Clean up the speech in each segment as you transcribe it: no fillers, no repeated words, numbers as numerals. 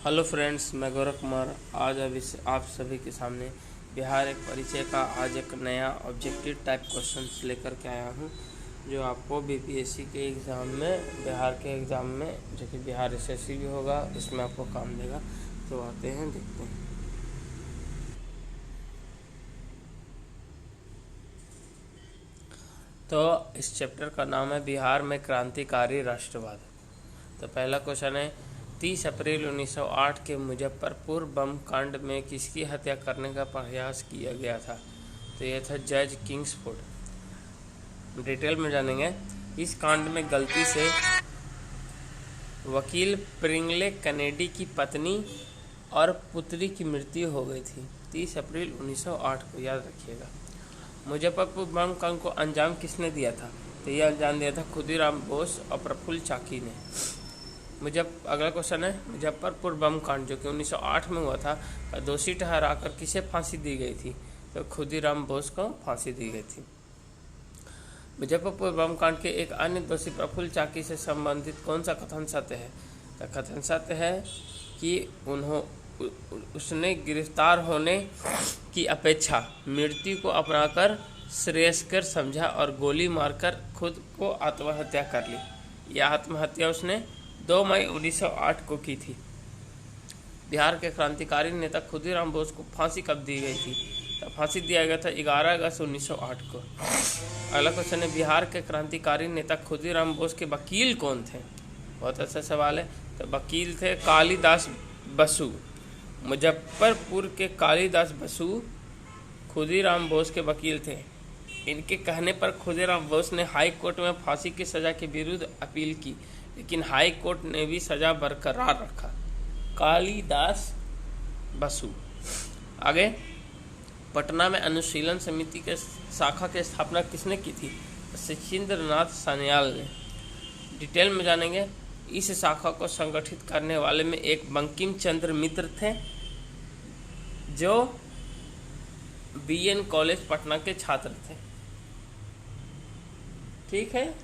Hello friends, मैं गौरव कुमार आज आप सभी के सामने बिहार एक परिचय का आज एक नया ऑब्जेक्टिव टाइप क्वेश्चंस लेकर के आया हूं, जो आपको बीपीएससी के एग्ज़ाम में, बिहार के एग्ज़ाम में, जो कि बिहार एसएससी भी होगा, उसमें आपको काम देगा। तो आते हैं, देखते हैं। तो इस चैप्टर का नाम है बिहार में क्रांतिकारी राष्ट्रवाद। तो पहला क्वेश्चन है, 30 अप्रैल 1908 के मुजफ्फरपुर बम कांड में किसकी हत्या करने का प्रयास किया गया था? तो यह था जज किंग्सफोर्ड। डिटेल में जानेंगे। इस कांड में गलती से वकील प्रिंगले कैनेडी की पत्नी और पुत्री की मृत्यु हो गई थी। 30 अप्रैल 1908 को याद रखिएगा। मुजफ्फरपुर बम कांड को अंजाम किसने दिया था? तो यह अंजाम दिया था खुदीराम बोस और प्रफुल्ल चाकी ने। अगला क्वेश्चन है, मुजफ्फरपुर बम कांड जो कि 1908 में हुआ था, का दोषी ठहराकर किसे फांसी दी गई थी? तो खुदीराम बोस को फांसी दी गई थी। मुजफ्फरपुर बम कांड के एक अन्य दोषी प्रफुल्ल चाकी से संबंधित कौन सा कथन सत्य है? तो कथन सत्य है कि उसने गिरफ्तार होने की अपेक्षा मृत्यु को अपनाकर श्रेयस्कर समझा और गोली मारकर खुद को आत्महत्या कर ली। यह आत्महत्या उसने 2 मई 1908 को की थी। बिहार के क्रांतिकारी नेता खुदीराम बोस को फांसी कब दी गई थी? तो फांसी दिया गया था 11 अगस्त 1908 को। अगला क्वेश्चन है, बिहार के क्रांतिकारी नेता खुदीराम बोस के वकील कौन थे? बहुत अच्छा सवाल है। तो वकील थे कालिदास बसु। मुजफ्फरपुर के कालिदास बसु खुदीराम बोस के वकील थे। इनके कहने पर खुदीराम बोस ने हाई कोर्ट में फांसी की सजा के विरुद्ध अपील की, लेकिन हाई कोर्ट ने भी सजा बरकरार रखा। कालिदास बसु। आगे, पटना में अनुशीलन समिति के शाखा की स्थापना किसने की थी? सचिंद्र नाथ सान्याल ने। डिटेल में जानेंगे। इस शाखा को संगठित करने वाले में एक बंकिम चंद्र मित्र थे, जो बीएन कॉलेज पटना के छात्र थे। ठीक है,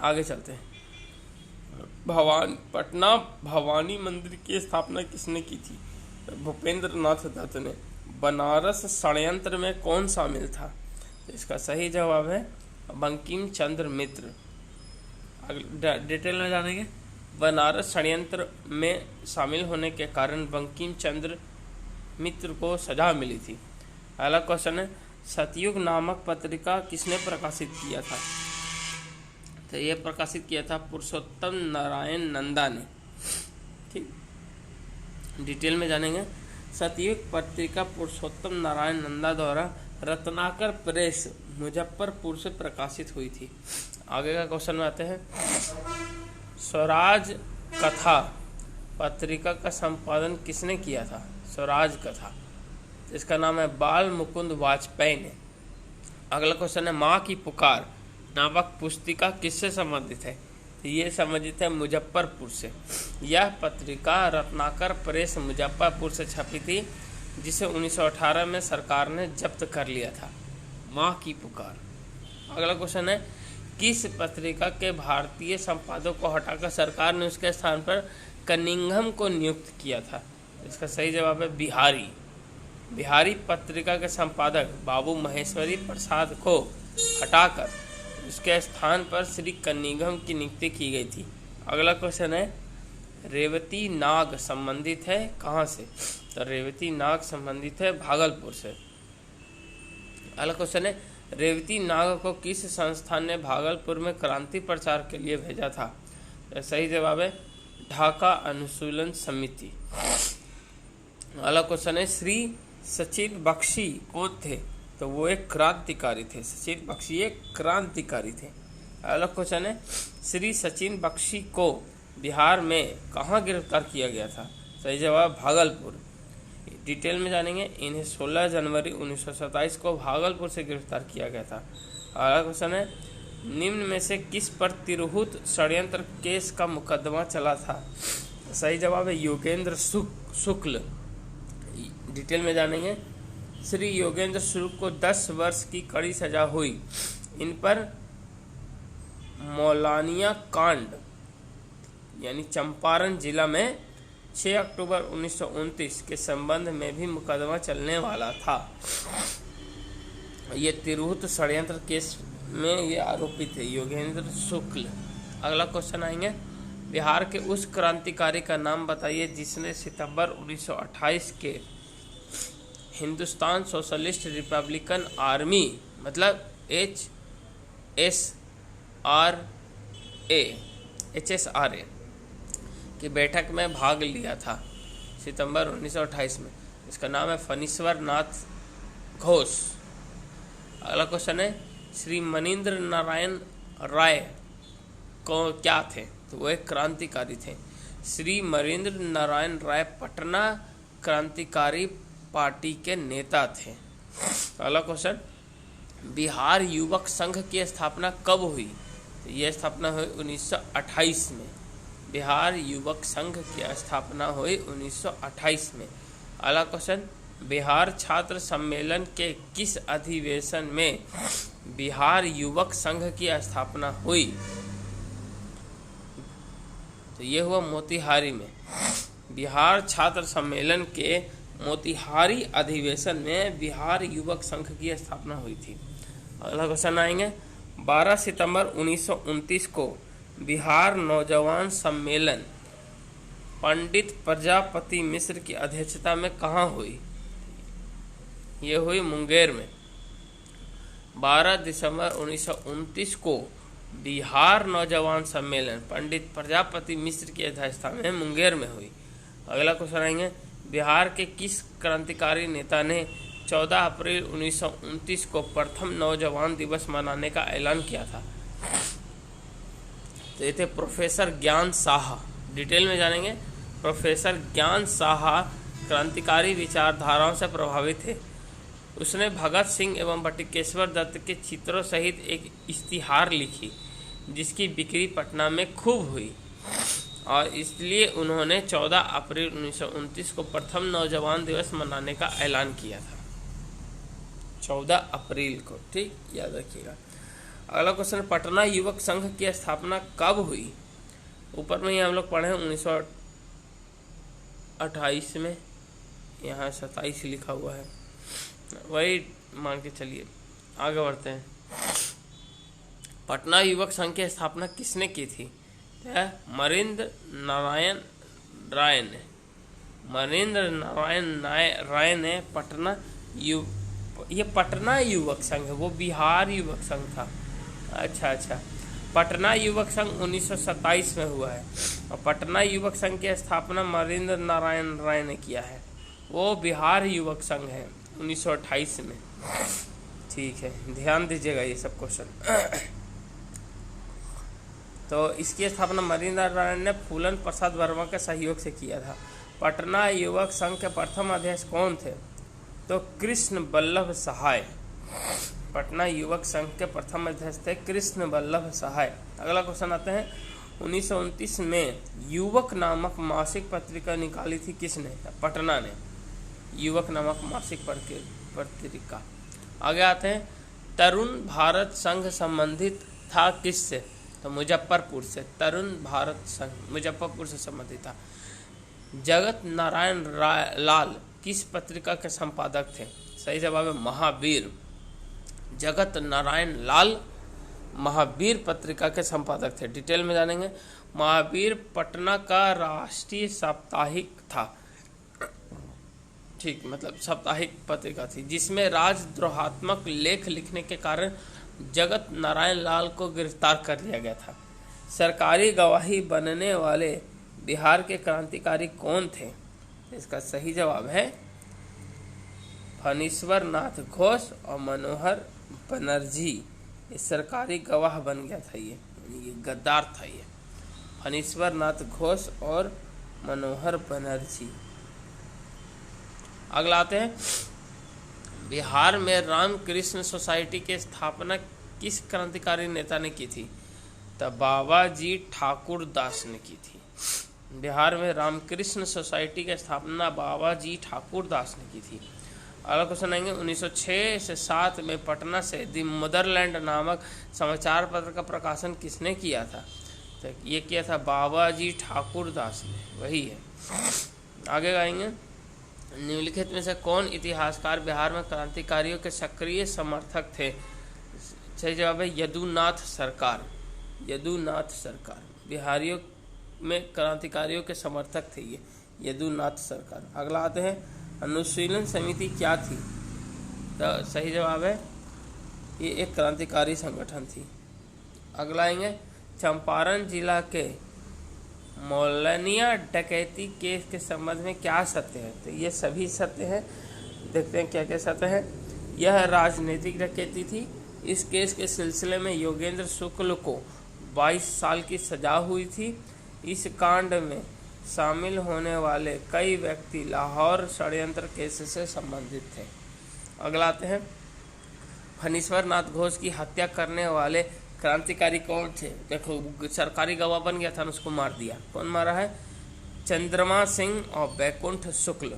आगे चलते हैं। पटना भवानी मंदिर की स्थापना किसने की थी? भूपेंद्र नाथ दत्त ने। बनारस षड्यंत्र में कौन शामिल था? इसका सही जवाब है बंकिम चंद्र मित्र। डिटेल में जानेंगे। बनारस षड्यंत्र में शामिल होने के कारण बंकिम चंद्र मित्र को सजा मिली थी। अगला क्वेश्चन है, सतयुग नामक पत्रिका किसने प्रकाशित किया था? तो यह प्रकाशित किया था पुरुषोत्तम नारायण नंदा ने। ठीक, डिटेल में जानेंगे। सतयुग पत्रिका पुरुषोत्तम नारायण नंदा द्वारा रत्नाकर प्रेस मुजफ्फरपुर से प्रकाशित हुई थी। आगे का क्वेश्चन में आते हैं। स्वराज कथा पत्रिका का संपादन किसने किया था? स्वराज कथा, इसका नाम है बाल मुकुंद वाजपेयी ने। अगला क्वेश्चन है, माँ की पुकार नामक पुस्तिका किससे संबंधित है? तो ये संबंधित है मुजफ्फरपुर से। यह पत्रिका रत्नाकर प्रेस मुजफ्फरपुर से छपी थी, जिसे 1918 में सरकार ने जब्त कर लिया था। माँ की पुकार। अगला क्वेश्चन है, किस पत्रिका के भारतीय संपादक को हटाकर सरकार ने उसके स्थान पर कनिंघम को नियुक्त किया था? इसका सही जवाब है बिहारी। बिहारी पत्रिका के संपादक बाबू महेश्वरी प्रसाद को हटाकर उसके स्थान पर श्री कनिंघम की नियुक्ति की गई थी। अगला क्वेश्चन है, रेवती नाग संबंधित है कहाँ से? तो रेवती नाग संबंधित है भागलपुर से। अगला क्वेश्चन है, रेवती नाग को किस संस्थान ने भागलपुर में क्रांति प्रचार के लिए भेजा था? तो सही जवाब है ढाका अनुशीलन समिति। अगला क्वेश्चन है, श्री सचिन बख्शी कौन थे? तो वो एक क्रांतिकारी थे। सचिन बख्शी एक क्रांतिकारी थे। अगला क्वेश्चन है, श्री सचिन बख्शी को बिहार में कहाँ गिरफ्तार किया गया था? सही जवाब भागलपुर। डिटेल में जानेंगे। इन्हें 16 जनवरी 1927 को भागलपुर से गिरफ्तार किया गया था। अगला क्वेश्चन है, निम्न में से किस पर तिरहुत षड्यंत्र केस का मुकदमा चला था? सही जवाब है योगेंद्र शुक्ल। डिटेल में जानेंगे। श्री योगेंद्र शुक्ल को 10 वर्ष की कड़ी सजा हुई। इन पर मौलानिया कांड यानी चंपारण जिला में 6 अक्टूबर 1929 के संबंध में भी मुकदमा चलने वाला था। ये तिरहुत षड्यंत्र केस में ये आरोपी थे योगेंद्र शुक्ल। अगला क्वेश्चन आएंगे, बिहार के उस क्रांतिकारी का नाम बताइए जिसने सितंबर 1928 के हिंदुस्तान सोशलिस्ट रिपब्लिकन आर्मी मतलब HSRA की बैठक में भाग लिया था सितंबर 1928 में। इसका नाम है फणीश्वर नाथ घोष। अगला क्वेश्चन है, श्री मनीन्द्र नारायण राय को क्या थे? तो वो एक क्रांतिकारी थे। श्री मनीन्द्र नारायण राय पटना क्रांतिकारी पार्टी के नेता थे। अगला क्वेश्चन, बिहार युवक संघ की स्थापना कब हुई? तो यह स्थापना हुई 1928 में। बिहार युवक संघ की स्थापना हुई 1928 में। अगला क्वेश्चन, बिहार छात्र सम्मेलन के किस अधिवेशन में बिहार युवक संघ की स्थापना हुई? तो ये हुआ मोतिहारी में। बिहार छात्र सम्मेलन के मोतिहारी अधिवेशन में बिहार युवक संघ की स्थापना हुई थी। अगला क्वेश्चन आएंगे, 12 सितंबर 1929 को बिहार नौजवान सम्मेलन पंडित प्रजापति मिश्र की अध्यक्षता में कहाँ हुई? ये हुई मुंगेर में। 12 दिसंबर 1929 को बिहार नौजवान सम्मेलन पंडित प्रजापति मिश्र की अध्यक्षता में मुंगेर में हुई। अगला क्वेश्चन आएंगे, बिहार के किस क्रांतिकारी नेता ने 14 अप्रैल 1929 को प्रथम नौजवान दिवस मनाने का ऐलान किया था? तो ये थे प्रोफेसर ज्ञान साहा। डिटेल में जानेंगे। प्रोफेसर ज्ञान साहा क्रांतिकारी विचारधाराओं से प्रभावित थे। उसने भगत सिंह एवं बटुकेश्वर दत्त के चित्रों सहित एक इश्तिहार लिखी जिसकी बिक्री पटना में खूब हुई और इसलिए उन्होंने 14 अप्रैल 1929 को प्रथम नौजवान दिवस मनाने का ऐलान किया था। 14 अप्रैल को, ठीक, याद रखिएगा। अगला क्वेश्चन, पटना युवक संघ की स्थापना कब हुई? ऊपर में ही हम लोग पढ़े 1928 में, यहाँ 27 लिखा हुआ है, वही मान के चलिए। आगे बढ़ते हैं। पटना युवक संघ की स्थापना किसने की थी? मनीन्द्र नारायण राय ने। मनीन्द्र नारायण राय ने पटना ये पटना युवक संघ है, वो बिहार युवक संघ था। अच्छा, पटना युवक संघ 1927 में हुआ है और पटना युवक संघ की स्थापना मनीन्द्र नारायण राय ने किया है। वो बिहार युवक संघ है 1928 में। ठीक है, ध्यान दीजिएगा ये सब क्वेश्चन। तो इसकी स्थापना मनीन्द्र नारायण ने फूलन प्रसाद वर्मा के सहयोग से किया था। पटना युवक संघ के प्रथम अध्यक्ष कौन थे? तो कृष्ण वल्लभ सहाय। पटना युवक संघ के प्रथम अध्यक्ष थे कृष्ण वल्लभ सहाय। अगला क्वेश्चन आते हैं, 1929 में युवक नामक मासिक पत्रिका निकाली थी किसने? पटना ने। युवक नामक मासिक पत्रिका। आगे आते हैं, तरुण भारत संघ संबंधित था किससे? तो मुजफ्फरपुर से। तरुण भारत संघ मुजफ्फरपुर से संबंधित था। जगत नारायण लाल किस पत्रिका के संपादक थे? सही जवाब है महावीर। जगत नारायण लाल महावीर पत्रिका के संपादक थे। डिटेल में जानेंगे। महावीर पटना का राष्ट्रीय साप्ताहिक था, ठीक, मतलब साप्ताहिक पत्रिका थी जिसमें राजद्रोहात्मक लेख लिखने के कारण जगत नारायण लाल को गिरफ्तार कर लिया गया था। सरकारी गवाही बनने वाले बिहार के क्रांतिकारी कौन थे? इसका सही जवाब है फणीश्वर नाथ घोष और मनोहर बनर्जी। ये सरकारी गवाह बन गया था, ये गद्दार था ये, फणीश्वर नाथ घोष और मनोहर बनर्जी। अगला आते हैं, बिहार में रामकृष्ण सोसाइटी की स्थापना किस क्रांतिकारी नेता ने की थी? तो बाबाजी ठाकुर दास ने की थी। बिहार में रामकृष्ण सोसाइटी की स्थापना बाबाजी ठाकुर दास ने की थी। अगला क्वेश्चन आएंगे, 1906 से 7 में पटना से द मदरलैंड नामक समाचार पत्र का प्रकाशन किसने किया था? तो ये किया था बाबाजी ठाकुर दास ने, वही है। आगे गाएंगे, निम्नलिखित में से कौन इतिहासकार बिहार में क्रांतिकारियों के सक्रिय समर्थक थे? सही जवाब है यदुनाथ सरकार। यदुनाथ सरकार बिहारियों में क्रांतिकारियों के समर्थक थे ये यदुनाथ सरकार। अगला आते हैं, अनुशीलन समिति क्या थी? तो सही जवाब है ये एक क्रांतिकारी संगठन थी। अगला आएंगे, चंपारण जिला के मौलनिया डकैती केस के संबंध में क्या सत्य है? तो ये सभी सत्य है। देखते हैं क्या क्या सत्य है। यह राजनीतिक डकैती थी। इस केस के सिलसिले में योगेंद्र शुक्ल को 22 साल की सजा हुई थी। इस कांड में शामिल होने वाले कई व्यक्ति लाहौर षड्यंत्र केस से संबंधित थे। अगला आते हैं, फणीश्वर नाथ घोष की हत्या करने वाले क्रांतिकारी कौन थे? देखो सरकारी गवाह बन गया था, उसको मार दिया। कौन मारा है? चंद्रमा सिंह और बैकुंठ शुक्ल,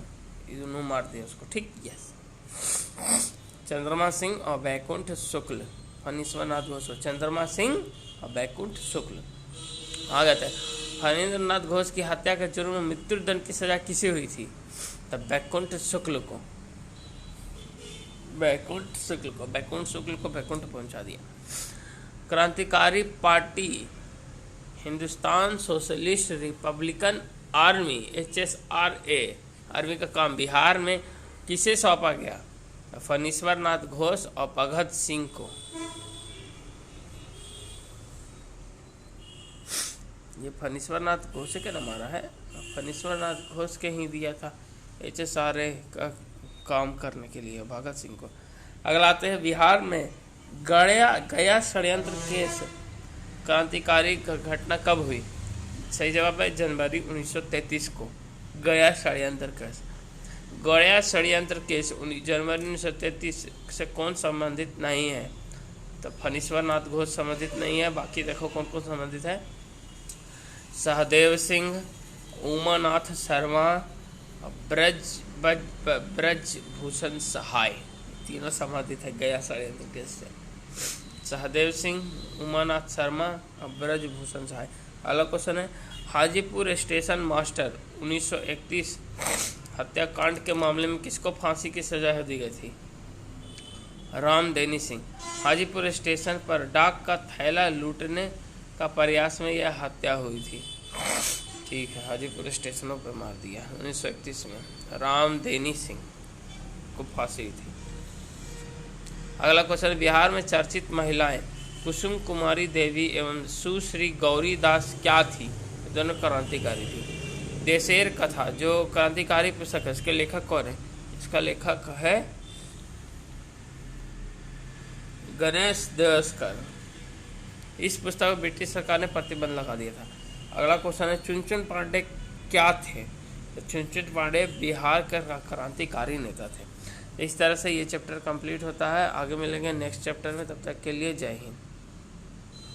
दोनों मार दिया उसको। ठीक, यस, चंद्रमा सिंह और बैकुंठ शुक्ल, फणीश्वर नाथ घोष, चंद्रमा सिंह और बैकुंठ शुक्ल। आ गए थे, फणीन्द्र नाथ घोष की हत्या के जुर्म में मृत्युदंड की सजा किसे हुई थी? तब बैकुंठ शुक्ल को, बैकुंठ शुक्ल को बैकुंठ पहुंचा दिया। क्रांतिकारी party Hindustan socialist Republican army HSRA army का काम बिहार में किसे सौंपा गया? फणीश्वर नाथ घोष और भगत सिंह को। ये फणीश्वर नाथ घोष के ना मारा है, फणीश्वर नाथ घोष के ही दिया था HSRA का काम करने के लिए भगत सिंह को। अगला आते हैं, बिहार में गया षड्यंत्र केस क्रांतिकारी घटना कब हुई? सही जवाब है जनवरी 1933 को। गया षड्यंत्र केस, गया षड्यंत्र केस जनवरी 1933 से कौन संबंधित नहीं है? तो फणीश्वर नाथ घोष संबंधित नहीं है। बाकी देखो कौन कौन संबंधित है, सहदेव सिंह, उमानाथ शर्मा, ब्रज भूषण सहाय, तीनों संबंधित है गया षड्यंत्र केस से। सहदेव सिंह, उमानाथ शर्मा और ब्रज भूषण सहाय। अगला क्वेश्चन है, हाजीपुर स्टेशन मास्टर 1931 हत्याकांड के मामले में किसको फांसी की सजा दी गई थी? रामदेनी सिंह। हाजीपुर स्टेशन पर डाक का थैला लूटने का प्रयास में यह हत्या हुई थी। ठीक है, हाजीपुर स्टेशनों पर मार दिया 1931 में रामदेनी सिंह को फांसी थी। अगला क्वेश्चन, बिहार में चर्चित महिलाएं कुसुम कुमारी देवी एवं सुश्री गौरी दास क्या थी? दोनों क्रांतिकारी थी। देशेर कथा जो क्रांतिकारी पुस्तक है, इसके लेखक कौन है? इसका लेखक है गणेश देवस्कर। इस पुस्तक में ब्रिटिश सरकार ने प्रतिबंध लगा दिया था। अगला क्वेश्चन है, चुनचुन पांडे क्या थे? तो चुनचुन पांडे बिहार के क्रांतिकारी नेता थे। इस तरह से ये चैप्टर कंप्लीट होता है। आगे मिलेंगे नेक्स्ट चैप्टर में, तब तक के लिए जय हिंद।